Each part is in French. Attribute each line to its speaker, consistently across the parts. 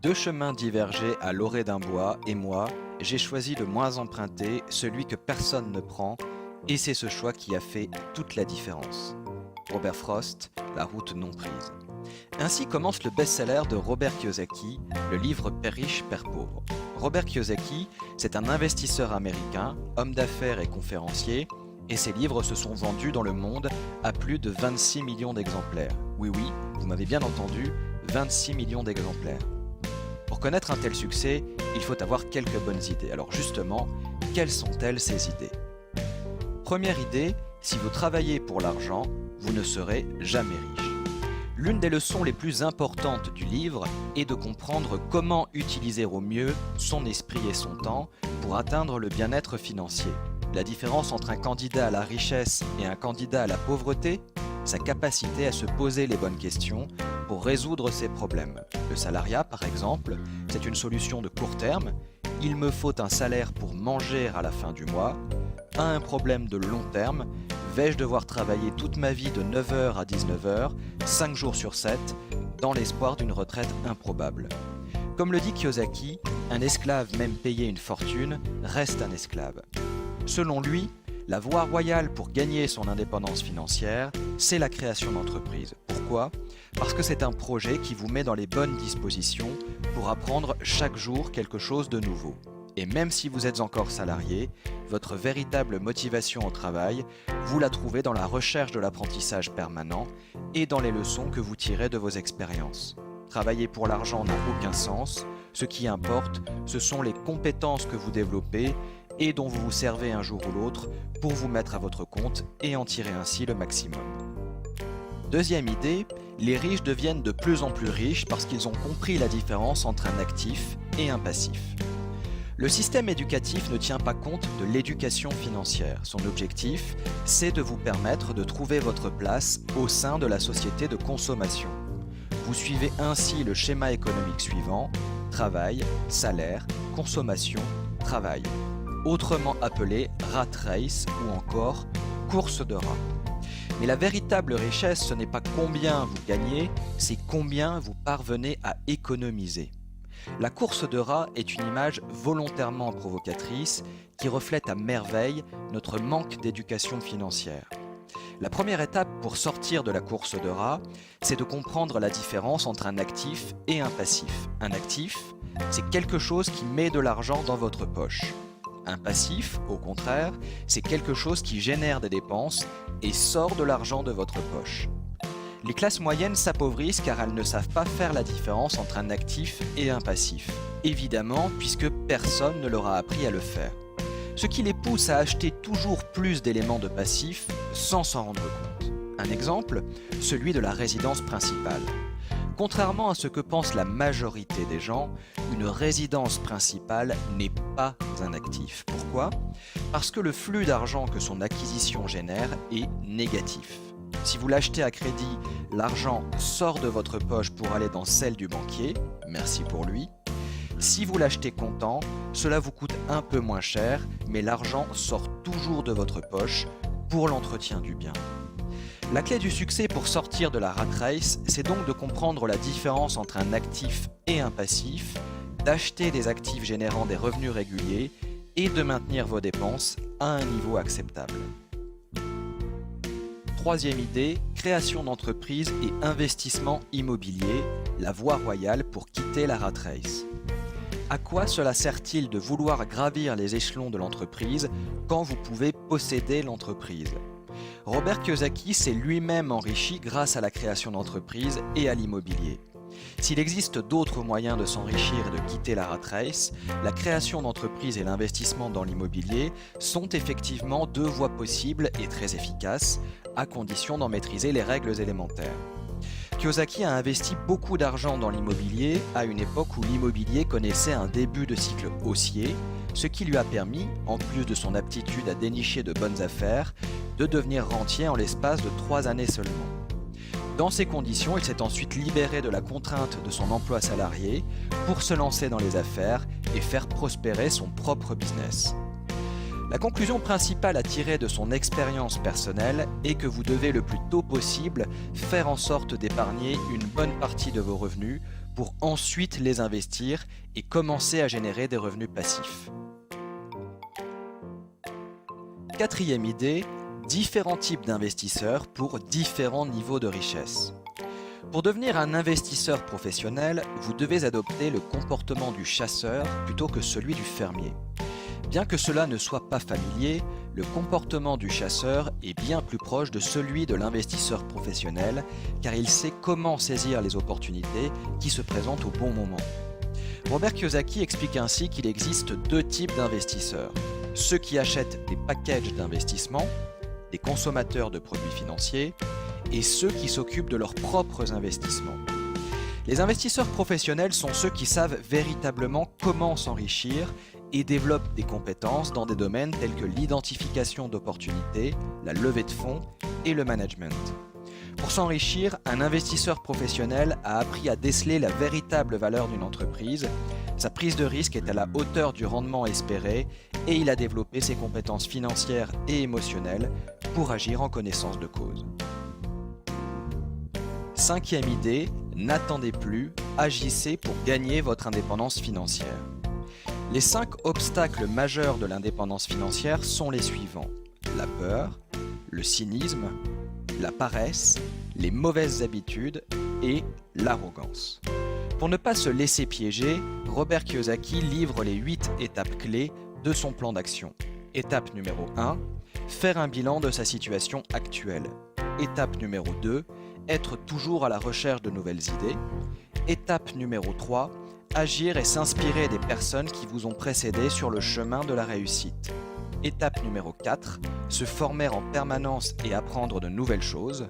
Speaker 1: Deux chemins divergeaient à l'orée d'un bois, et moi, j'ai choisi le moins emprunté, celui que personne ne prend, et c'est ce choix qui a fait toute la différence. Robert Frost, La route non prise. Ainsi commence le best-seller de Robert Kiyosaki, le livre Père riche, Père pauvre. Robert Kiyosaki, c'est un investisseur américain, homme d'affaires et conférencier, et ses livres se sont vendus dans le monde à plus de 26 millions d'exemplaires. Oui, oui, vous m'avez bien entendu, 26 millions d'exemplaires. Pour connaître un tel succès, il faut avoir quelques bonnes idées. Alors justement, quelles sont-elles ces idées? Première idée, si vous travaillez pour l'argent, vous ne serez jamais riche. L'une des leçons les plus importantes du livre est de comprendre comment utiliser au mieux son esprit et son temps pour atteindre le bien-être financier. La différence entre un candidat à la richesse et un candidat à la pauvreté, sa capacité à se poser les bonnes questions pour résoudre ses problèmes. Le salariat, par exemple, c'est une solution de court terme. Il me faut un salaire pour manger à la fin du mois. Un problème de long terme. Vais-je devoir travailler toute ma vie de 9 h à 19 h, 5 jours sur 7, dans l'espoir d'une retraite improbable? Comme le dit Kiyosaki, un esclave même payé une fortune reste un esclave. Selon lui, la voie royale pour gagner son indépendance financière, c'est la création d'entreprise. Pourquoi? Parce que c'est un projet qui vous met dans les bonnes dispositions pour apprendre chaque jour quelque chose de nouveau. Et même si vous êtes encore salarié, votre véritable motivation au travail, vous la trouvez dans la recherche de l'apprentissage permanent et dans les leçons que vous tirez de vos expériences. Travailler pour l'argent n'a aucun sens. Ce qui importe, ce sont les compétences que vous développez et dont vous vous servez un jour ou l'autre pour vous mettre à votre compte et en tirer ainsi le maximum. Deuxième idée, les riches deviennent de plus en plus riches parce qu'ils ont compris la différence entre un actif et un passif. Le système éducatif ne tient pas compte de l'éducation financière. Son objectif, c'est de vous permettre de trouver votre place au sein de la société de consommation. Vous suivez ainsi le schéma économique suivant: travail, salaire, consommation, travail. Autrement appelé rat race ou encore course de rats. Mais la véritable richesse, ce n'est pas combien vous gagnez, c'est combien vous parvenez à économiser. La course de rats est une image volontairement provocatrice qui reflète à merveille notre manque d'éducation financière. La première étape pour sortir de la course de rats, c'est de comprendre la différence entre un actif et un passif. Un actif, c'est quelque chose qui met de l'argent dans votre poche. Un passif, au contraire, c'est quelque chose qui génère des dépenses et sort de l'argent de votre poche. Les classes moyennes s'appauvrissent car elles ne savent pas faire la différence entre un actif et un passif. Évidemment, puisque personne ne leur a appris à le faire. Ce qui les pousse à acheter toujours plus d'éléments de passif sans s'en rendre compte. Un exemple, celui de la résidence principale. Contrairement à ce que pense la majorité des gens, une résidence principale n'est pas un actif. Pourquoi? Parce que le flux d'argent que son acquisition génère est négatif. Si vous l'achetez à crédit, l'argent sort de votre poche pour aller dans celle du banquier, merci pour lui. Si vous l'achetez comptant, cela vous coûte un peu moins cher, mais l'argent sort toujours de votre poche pour l'entretien du bien. La clé du succès pour sortir de la rat race, c'est donc de comprendre la différence entre un actif et un passif, d'acheter des actifs générant des revenus réguliers et de maintenir vos dépenses à un niveau acceptable. Troisième idée, création d'entreprise et investissement immobilier, la voie royale pour quitter la rat race. À quoi cela sert-il de vouloir gravir les échelons de l'entreprise quand vous pouvez posséder l'entreprise? Robert Kiyosaki s'est lui-même enrichi grâce à la création d'entreprises et à l'immobilier. S'il existe d'autres moyens de s'enrichir et de quitter la rat race, la création d'entreprises et l'investissement dans l'immobilier sont effectivement deux voies possibles et très efficaces, à condition d'en maîtriser les règles élémentaires. Kiyosaki a investi beaucoup d'argent dans l'immobilier à une époque où l'immobilier connaissait un début de cycle haussier, ce qui lui a permis, en plus de son aptitude à dénicher de bonnes affaires, de devenir rentier en l'espace de 3 années seulement. Dans ces conditions, il s'est ensuite libéré de la contrainte de son emploi salarié pour se lancer dans les affaires et faire prospérer son propre business. La conclusion principale à tirer de son expérience personnelle est que vous devez le plus tôt possible faire en sorte d'épargner une bonne partie de vos revenus pour ensuite les investir et commencer à générer des revenus passifs. Quatrième idée, différents types d'investisseurs pour différents niveaux de richesse. Pour devenir un investisseur professionnel, vous devez adopter le comportement du chasseur plutôt que celui du fermier. Bien que cela ne soit pas familier, le comportement du chasseur est bien plus proche de celui de l'investisseur professionnel car il sait comment saisir les opportunités qui se présentent au bon moment. Robert Kiyosaki explique ainsi qu'il existe deux types d'investisseurs. Ceux qui achètent des packages d'investissement, des consommateurs de produits financiers, et ceux qui s'occupent de leurs propres investissements. Les investisseurs professionnels sont ceux qui savent véritablement comment s'enrichir et développent des compétences dans des domaines tels que l'identification d'opportunités, la levée de fonds et le management. Pour s'enrichir, un investisseur professionnel a appris à déceler la véritable valeur d'une entreprise, sa prise de risque est à la hauteur du rendement espéré et il a développé ses compétences financières et émotionnelles pour agir en connaissance de cause. Cinquième idée, n'attendez plus, agissez pour gagner votre indépendance financière. Les 5 obstacles majeurs de l'indépendance financière sont les suivants: la peur, le cynisme, la paresse, les mauvaises habitudes et l'arrogance. Pour ne pas se laisser piéger, Robert Kiyosaki livre les 8 étapes clés de son plan d'action. Étape numéro 1, faire un bilan de sa situation actuelle. Étape numéro 2, être toujours à la recherche de nouvelles idées. Étape numéro 3, agir et s'inspirer des personnes qui vous ont précédé sur le chemin de la réussite. Étape numéro 4, se former en permanence et apprendre de nouvelles choses.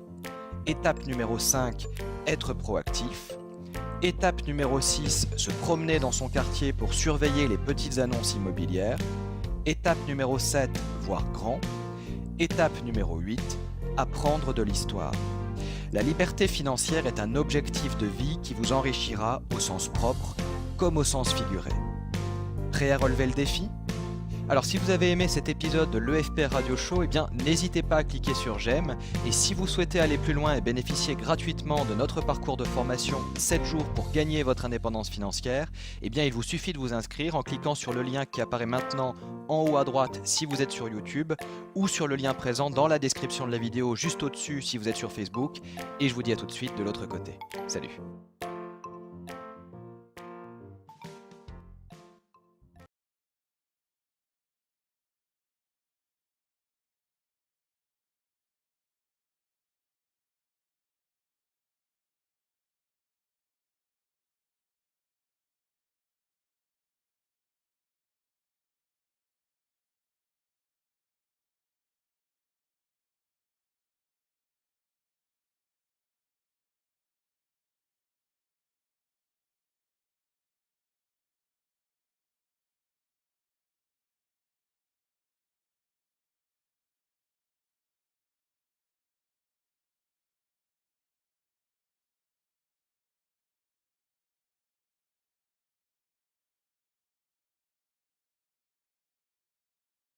Speaker 1: Étape numéro 5, être proactif. Étape numéro 6, se promener dans son quartier pour surveiller les petites annonces immobilières. Étape numéro 7, voir grand. Étape numéro 8, apprendre de l'histoire. La liberté financière est un objectif de vie qui vous enrichira au sens propre comme au sens figuré. Prêt à relever le défi ? Alors si vous avez aimé cet épisode de l'EFP Radio Show, n'hésitez pas à cliquer sur j'aime. Et si vous souhaitez aller plus loin et bénéficier gratuitement de notre parcours de formation 7 jours pour gagner votre indépendance financière, il vous suffit de vous inscrire en cliquant sur le lien qui apparaît maintenant en haut à droite si vous êtes sur YouTube ou sur le lien présent dans la description de la vidéo juste au-dessus si vous êtes sur Facebook. Et je vous dis à tout de suite de l'autre côté. Salut!